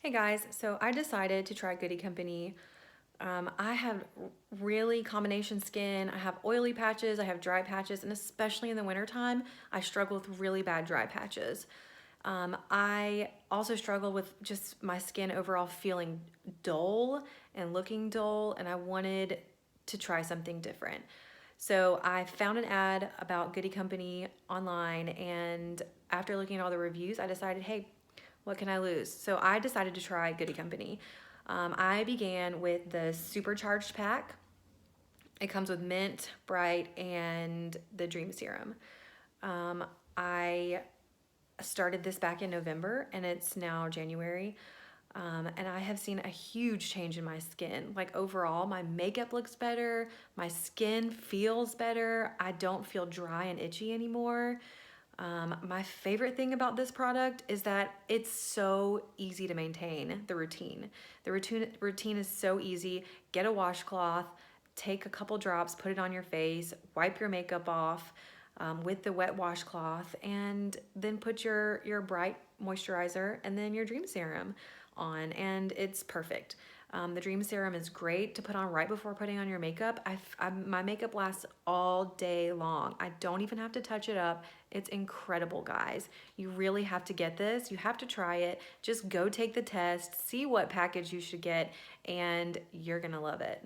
Hey guys, so I decided to try Goody Company. I have really combination skin. I have oily patches, I have dry patches, and especially in the wintertime, I struggle with really bad dry patches. I also struggle with just my skin overall feeling dull and looking dull, and I wanted to try something different. So I found an ad about Goody Company online, and after looking at all the reviews, I decided, hey, what can I lose? So I decided to try Goody Company. I began with the supercharged pack. It comes with mint, bright, and the dream serum. I started this back in November and it's now January. And I have seen a huge change in my skin. Like overall, my makeup looks better, my skin feels better, I don't feel dry and itchy anymore. My favorite thing about this product is that it's so easy to maintain the routine. The routine is so easy. Get a washcloth, take a couple drops, put it on your face, wipe your makeup off with the wet washcloth, and then put your bright moisturizer and then your dream serum on, and it's perfect. The Dream Serum is great to put on right before putting on your makeup. My makeup lasts all day long. I don't even have to touch it up. It's incredible, guys. You really have to get this. You have to try it. Just go take the test, see what package you should get, and you're gonna love it.